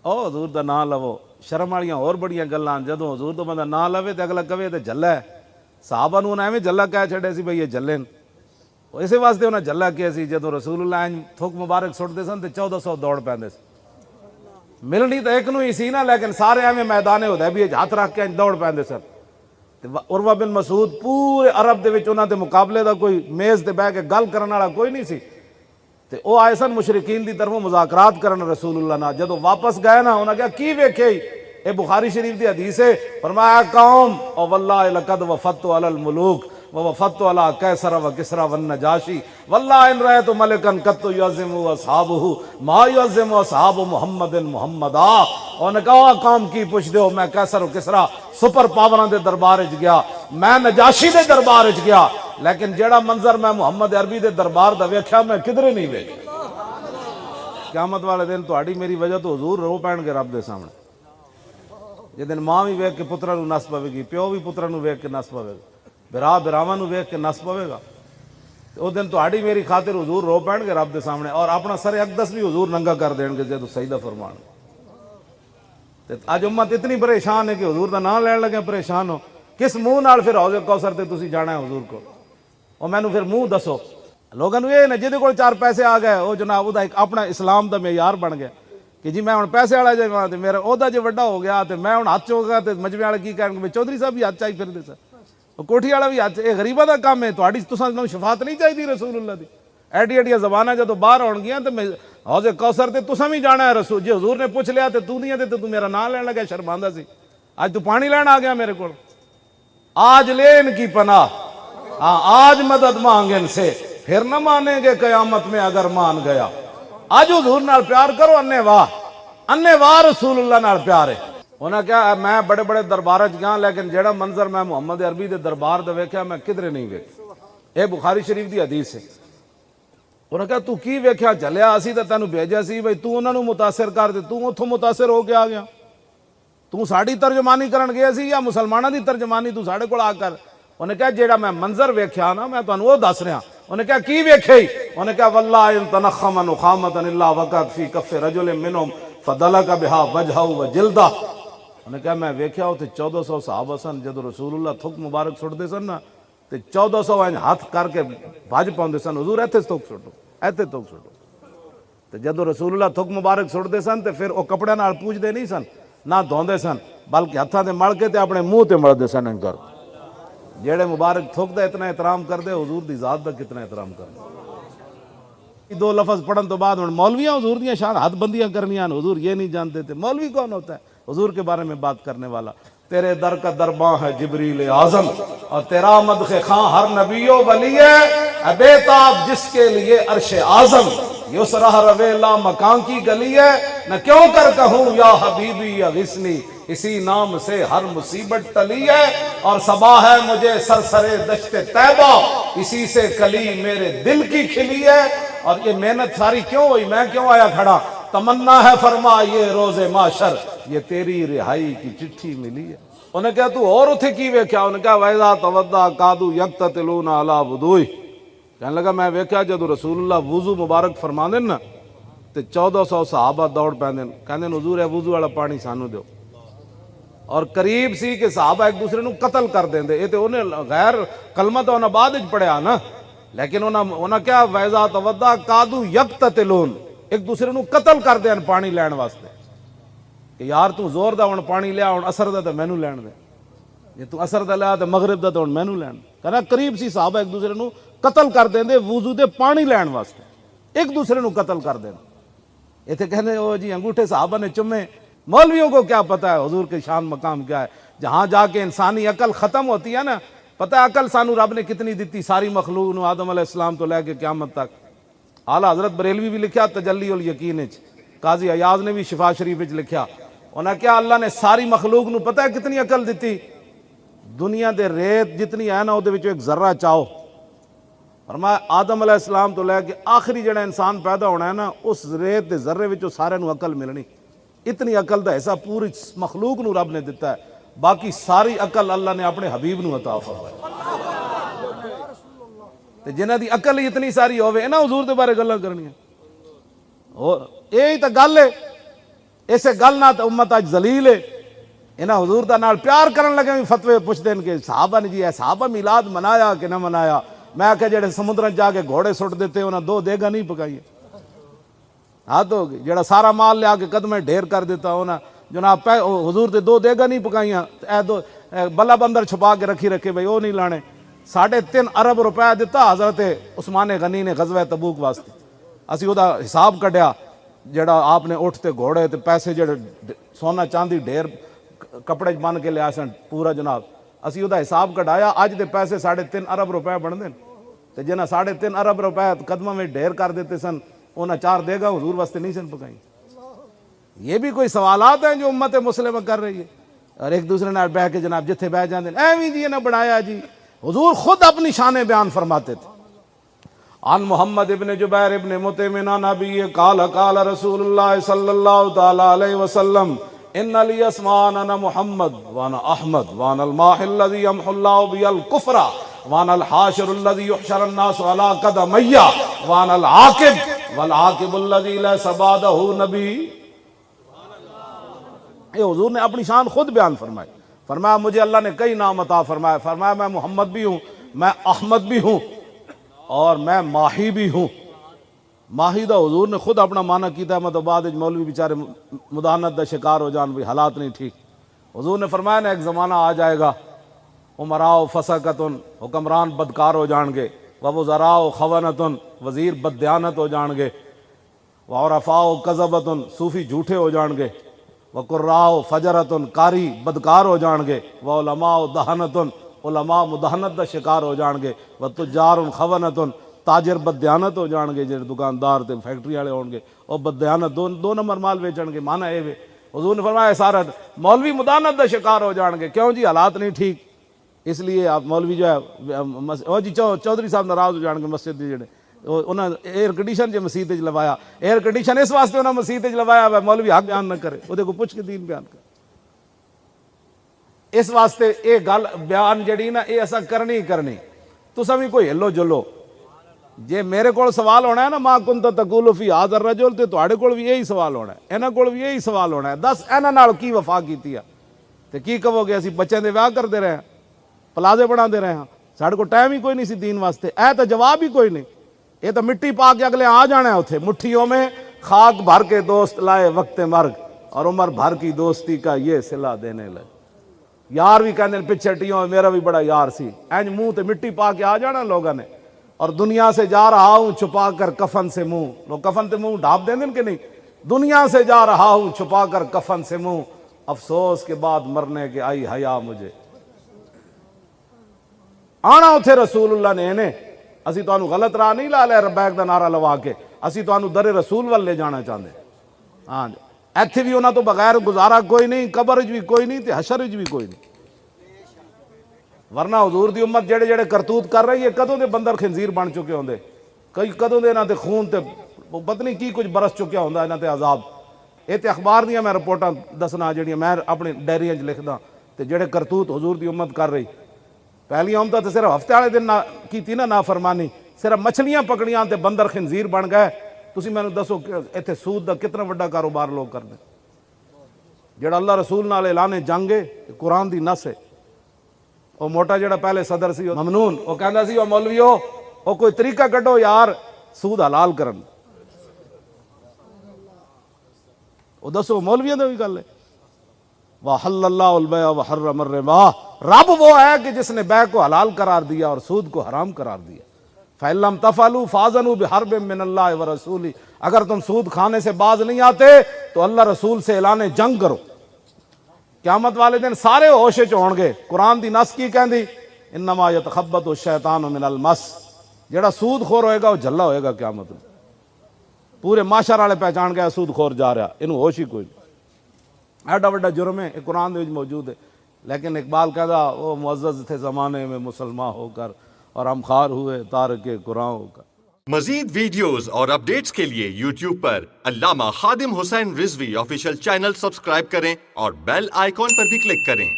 او حضور دا نام لو، شرم والیاں اور بڑیاں گلاں، جدوں حضور تو بندہ نام لوے تے اگلا کہے تے جھلا ہے، صحابہ نوں ایویں جھلا کہہ چھڑے سی بھئی یہ جھلے نے، اسی واسطے انہاں جھلا کہیا سی، جدوں رسول اللہ تھک مبارک سٹدے سن تے 1400 دوڑ پیندے سن، ملنی تو ایک نو ہی سی نا، لیکن سارے ایویں میدان حدیبیہ ہاتھ رکھ کے دوڑ پیندے سن۔ عروہ بن مسعود پورے عرب دے وچ انہاں دے مقابلے دا کوئی میز تے بیٹھ کے گل کرن والا کوئی نہیں سی، تے او آئے سن مشرکین دی طرفوں مذاکرات کرن رسول اللہ نال، جدوں واپس گئے نا انہاں کہا کی ویکھے، اے بخاری شریف دی حدیث ہے، فرمایا قوم او واللہ لقد وفدت علی الملوک ووفدت علی کیسر و کسری والنجاشی واللہ ان رأیت ملکا قط یعظم اصحابہ ما یعظم اصحاب محمد محمدا، انہوں نے کہا قوم کی پوچھ دیو، میں کیسر و کسری سپر پاوراں دے دربار وچ گیا، میں نجاشی دے دربار وچ گیا، لیکن جیڑا منظر میں محمد عربی دے دربار دا ویکھیا میں کدھر نہیں ویکھیا۔ قیامت والے دن تہاڈی میری وجہ تو حضور رو پین گے رب دے سامنے، جس دن ماں بھی ویکھ کے پتراں نوں نس پوے گی، پیو بھی پتراں نوں ویکھ کے نس پوے گا، برا براواں نوں ویکھ کے نس پوے گا، اس دن تہاڈی میری خاطر حضور رو پین گے رب دے سامنے، اور اپنا سر اقدس بھی حضور ننگا کر دین گے جدوں سجدہ فرمان۔ اج امت اتنی پریشان ہے کہ حضور دا نام لین لگے پریشان ہو، کس منہ نال پھر حوض کوثر تے تسی جانا ہے حضور کو، اور مینوں پھر منہ دسو۔ لوگوں نوں یہ نہ جہدے کول 4 پیسے آ گئے وہ جناب وہ ایک اپنا اسلام دا معیار بن گیا کہ جی میں ہن پیسے والا جاواں تے میرا عہدہ جے وڈا ہو گیا تے میں ہن ہاتھ چو گیا تے مجمع والے کی کہن گے چودھری صاحب بھی ہاتھ چائی پھردے سن، کوٹھی والا بھی ہاتھ، یہ غریباں دا کام ہے، تہاڈی تساں نوں شفاعت نہیں چاہیے رسول اللہ دی، ایڈی ایڈیاں زباناں جدوں باہر ہون گیاں تے حوض کوثر تے تساں بھی جانا ہے رسول، جی حضور نے پوچھ لیا تے تو نہیں تے تو میرا نام لین لگا شرماندہ سی، آج تو پانی لین آ گیا میرے کول، آج لے ان کی پناہ، آج مدد مانگے ان سے، پھر نہ مانیں گے قیامت میں اگر مان گیا۔ آج حضور نال پیار کرو، انے واہ رسول اللہ نال پیار ہے۔ انہاں کہا میں بڑے بڑے دربار چ گیا لیکن جیڑا منظر میں محمد عربی دے دربار دا ویکھیا میں کدھر نہیں ویکھیا، اے بخاری شریف دی حدیث ہے۔ انہاں کہا تو کی ویکھیا، چلیا اسی تے تینوں بھیجیا سی بھئی تو انہاں نوں متاثر کر دے، تو اتھوں متاثر ہو کے آ گیا، تو ساڈی ترجمانی کرن گیا سی یا مسلماناں دی ترجمانی تو ساڈے کول آ کر، انہیں کہا جیڑا میں منظر ویکھیا نا میں تانوں وہ دس رہا، انہیں کہا کی ویکھے، انہیں کہا واللہ ان تنخم نخامۃ الا وقعت فی کف رجل منہم فدلک بها وجہہ وجلدہ، انہیں کہا میں ویکھیا ہوتے 1400 صحابہ سن، جدو رسول اللہ تھک مبارک سٹدے سن نا تے 1400 ہاتھ کر کے بھج پاؤندے سن، حضور ایتھے تھک سٹو ایتھے تھک سٹو، تے جدو رسول اللہ تھک مبارک سٹدے سن تے پھر وہ کپڑے نال پوجدے نہیں سن نہ دھوندے سن، بلکہ ہتھاں تے مل کے تے اپنے منہ تے ملدے سن انکر، جیڑے مبارک تھک دا اتنا احترام کر دے حضور دی ذات دا کتنا احترام کر دے۔ 2 لفظ پڑھن تو بعد مولویاں حضور دیاں شان حد بندیاں کرنیاں، حضور یہ نہیں جانتے تھے، مولوی کون ہوتا ہے حضور کے بارے میں بات کرنے والا؟ تیرے در کا درباں ہے جبریل اعظم، اور تیرا مدح خاں ہر نبی و ولی ہے، بے تاب جس کے لیے عرش اعظم، یسرہ روے لا مکان کی گلی ہے، نہ کیوں کر کہوں یا حبیبی یا غسنی، اسی نام سے ہر مصیبت ٹلی ہے، اور صبا ہے مجھے سرسرے دشت طیبہ، اسی سے کلی میرے دل کی کھلی ہے، اور یہ محنت ساری کیوں ہوئی، میں کیوں آیا کھڑا، تمنا ہے فرما یہ روز معاشر، یہ تیری رہائی کی چٹھی ملی ہے۔ انہیں کہا تو اور اتھے کی ویکھیا، انہیں کہا وَإِذَا تَوَضَّأَ كَادُوا يَقْتَتِلُونَ عَلَى وُضُوئِهِ، کہنے لگا میں ویکھیا جدو رسول اللہ وضو مبارک فرما دین نا تے 1400 صحابہ دوڑ پیندے، کہندے حضور اے وضو والا پانی سانو دیو، اور قریب سی کہ صحابہ ایک دوسرے نو قتل کر دیندے، یہ تو انہیں غیر کلمہ تو انہیں بعد وچ پڑھیا نا، لیکن انہاں کیا وَإِذَا تَوَضَّأَ كَادُوا يَقْتَتِلُونَ، ایک دوسرے نو قتل کر دین پانی لین واسطے، کہ یار تو زور دا ہن پانی لیا ہن اثر دا تے مینوں لین دے، جے تو اثر دا لیا تے مغرب دا تے ہن مینوں لین، کہنا قریب سی صحابہ ایک دوسرے نو قتل کر دیندے وضو دے پانی لین واسطے، ایک دوسرے نو قتل کر دیندے۔ ایتھے کہنے او جی انگوٹھے صحابہ نے چمے، مولویوں کو کیا پتہ ہے حضور کے شان مقام کیا ہے، جہاں جا کے انسانی عقل ختم ہوتی ہے نا، پتہ ہے عقل سانو رب نے کتنی دیتی، ساری مخلوق نو آدم علیہ السلام تو لے کے قیامت تک۔ اعلیٰ حضرت بریلوی بھی لکھیا تجلی الیقین وچ، قاضی ایاز نے بھی شفا شریف وچ لکھیا، انہاں کیا اللہ نے ساری مخلوق نو پتہ ہے کتنی عقل دیتی، دنیا دے ریت جتنی ہے نا وہ ایک ذرہ چاہو، فرمایا آدم علیہ السلام تو لے کے آخری جڑا انسان پیدا ہونا ہے نا اس ریت دے ذرے وچوں سارے نو عقل ملنی، اتنی عقل دا ایسا پوری مخلوق نو رب نے دیتا ہے، باقی ساری عقل اللہ نے اپنے حبیب نو عطا فرمائی، تے جنہاں دی عقل ہی اتنی ساری ہوے نا حضور دے بارے گلاں کرنیاں، اور یہی تو گل ہے، اسے گل نہ تو امت اج ذلیل ہے. انہاں حضور دا نال پیار کرن لگے بھی فتوے پوچھتے ہیں کہ صحابہ نے جی ہے صحابہ میلاد منایا کہ نہ منایا. میں کہ جڑے سمندر جا کے گھوڑے سٹ دیتے انہاں 2 دیگا نہیں پکائی. حد ہو گئی. جڑا سارا مال لیا کے قدمے ڈھیر کر دیتا انہاں جناب حضور دے 2 دیگا نہیں پکائیاں. اے 2 بلب اندر چھپا کے رکھے بھائی وہ نہیں لانے. 3.5 ارب روپے دیتا حضرت عثمان غنی نے غزوہ تبوک واسطے. اسی وہ دا حساب کڈیا جڑا آپ نے اٹھتے گھوڑے تے پیسے جڑے سونا چاندی ڈھیر کپڑے بن کے لیا سن پورا جناب. اسی وہ دا حساب کڈایا اج دے پیسے 3.5 ارب روپے بن دے. تے جنہاں 3.5 ارب روپے قدموں میں ڈھیر کر دیتے سن انہاں 4 دیگا حضور واسطے نہیں سن پکائیں. یہ بھی کوئی سوالات ہیں جو امت مسلمہ کر رہی ہے. اور ایک دوسرے نال بیٹھ کے جناب جتھے بیٹھ جاندے ایویں جی نے بنایا جی. حضور خود اپنی شان بیان فرماتے تھے. عن محمد ابن جبیر ابن مطعم عن ابی قال قال رسول اللہ صلی اللہ تعالی علیہ وسلم ان لی اسماء انا محمد وانا احمد وانا الماح الذي يمحو الله بي الكفر وانا الحاشر الذي يحشر الناس على قدمي وانا العاقب والعاقب الذي ليس بعده نبی. یہ حضور نے اپنی شان خود بیان فرمائی. فرمایا مجھے اللہ نے کئی نام عطا فرمایا. فرمایا میں محمد بھی ہوں, میں احمد بھی ہوں, اور میں ماہی بھی ہوں. ماہی دا حضور نے خود اپنا معنی کیتا ہے. مطلب بعد مولوی بیچارے مداحنت دا شکار ہو جان بھی حالات نہیں ٹھیک. حضور نے فرمایا نا ایک زمانہ آ جائے گا عمراء فسقتن حکمران بدکار ہو جان گے, ووزراء خونتن وزیر بددیانت ہو جان گے, وعرفاء کذبتن صوفی جھوٹے ہو جان گے, وقراء فجرتن قاری بدکار ہو جان گے, وعلماء دہنتن علماء مداحنت دا شکار ہو جان گے, وتجار خونتن تاجر بددیانت ہو جان گے, جڑے دکاندار تے فیکٹری والے ہون گے اور بددیانت 2 نمبر مال بیچن گے. مانا اے وے حضور نے فرمایا سارا مولوی مداحنت دا شکار ہو جان گے. کیوں جی حالات نہیں ٹھیک, اس لیے آپ مولوی جو ہے جی چودھری صاحب ناراض ہو جان گے مسجد دے جڑے انہاں ایئر کنڈیشن جو مسجد وچ لوایا. ایئر کنڈیشن اس واسطے انہاں مسجد وچ لوایا ہے مولوی حق بیان نہ کرے, اودے کو پوچھ کے دین بیان کرے. اس واسطے اے گل بیان جڑی نا اے اساں کرنی تساں بھی کوئی ہلو جلو. جے میرے کول سوال ہونا ہے نا ما کنت تقول فی ھذا الرجل تے تواڈے کول بھی یہی سوال ہونا ہے, انہاں کول بھی یہی سوال ہونا ہے. دس انہاں نال کی وفا کیتی ہے تے کی کہو گے اسی بچے دے ویاہ کردے رہے ہیں, پلازے بنا دے رہے ہیں, ساڈے کو ٹائم ہی کوئی نہیں سی دین واسطے. اے تے جواب ہی کوئی نہیں. یہ تو مٹی پا کے اگلے آ جانا ہے اتھے مٹھیوں میں خاک بھر کے دوست لائے وقت مرگ, اور عمر بھر کی دوستی کا یہ صلہ دینے لگے. یار بھی کہنے پچھے ٹیوں میرا بھی بڑا یار سی. اینج منہ تے مٹی پا کے آ جانا لوگوں نے. اور دنیا سے جا رہا ہوں چھپا کر کفن سے منہ, لوگ کفن تے منہ ڈھانپ دیں کہ نہیں. دنیا سے جا رہا ہوں چھپا کر کفن سے منہ, افسوس کے بعد مرنے کے آئی حیا مجھے. آنا اتھے رسول اللہ نے انہیں اسی تانوں غلط راہ نہیں لا لے ربیک دا نعرہ لوا کے, اسی تانوں در رسول وال لے جانا چاہتے. ہاں جی ایتھے بھی انہاں تو بغیر گزارا کوئی نہیں, قبر وچ بھی کوئی نہیں تے حشر وچ بھی کوئی نہیں. ورنہ حضور دی امت جڑے جڑے کرتوت کر رہی ہے کدوں دے بندر خنزیر بن چکے ہوندے, کئی کدوں دے انہاں تے خون تے پتہ نہیں کی کچھ برس چکیا ہوندا انہاں تے عذاب. اے تے اخبار دیاں میں رپورٹاں دسنا جڑیاں میں اپنی ڈائریاں وچ لکھدا تے جڑے کرتوت حضور دی امت کر رہی. پہلی امت تے صرف ہفتے والے دن کیتی نا نافرمانی, صرف مچھلیاں پکڑیاں تے بندر خنزیر بن گئے. تسی مینوں دسو کہ ایتھے سود دا کتنا بڑا کاروبار لوگ کردے. جڑا اللہ رسول نال اعلان جنگ ہے قرآن دی نص ہے. وہ موٹا جڑا پہلے صدر سی ممنون وہ کہندا سی او مولویو او کوئی طریقہ کڈو یار سود حلال کرن. وہ دسو مولویاں دی گل ہے. وَحَلَّ اللَّهُ الْبَيْعَ وَحَرَّمَ الرِّبَا, رب وہ ہے کہ جس نے بیع کو حلال قرار دیا اور سود کو حرام قرار دیا. فَإِن لَّمْ تَفْعَلُوا فَأَذَنُوا بِحَرْبٍ مِّنَ اللَّهِ وَرَسُولِهِ, اگر تم سود کھانے سے باز نہیں آتے تو اللہ رسول سے اعلان جنگ کرو. قیامت والے دن سارے ہوش وچ ہون گے. قرآن دی نص کی کہندی انما یتخبط الشیطان من المس, جڑا سود خور ہوئے گا وہ جھلا ہوئے گا قیامت میں. پورے معاشر والے پہچان گئے سود خور جا رہا, انہوں ہوش ہی کوئی نہیں. ایڈا وڈا جرم ہے قرآن دے موجود ہے. لیکن اقبال کہتا وہ معزز تھے زمانے میں مسلمان ہو کر اور ہم خوار ہوئے تارک قرآن ہو کر. مزید ویڈیوز اور اپڈیٹس کے لیے یوٹیوب پر علامہ Khadim Hussain Rizvi official channel subscribe کریں اور بیل آئیکن پر بھی کلک کریں.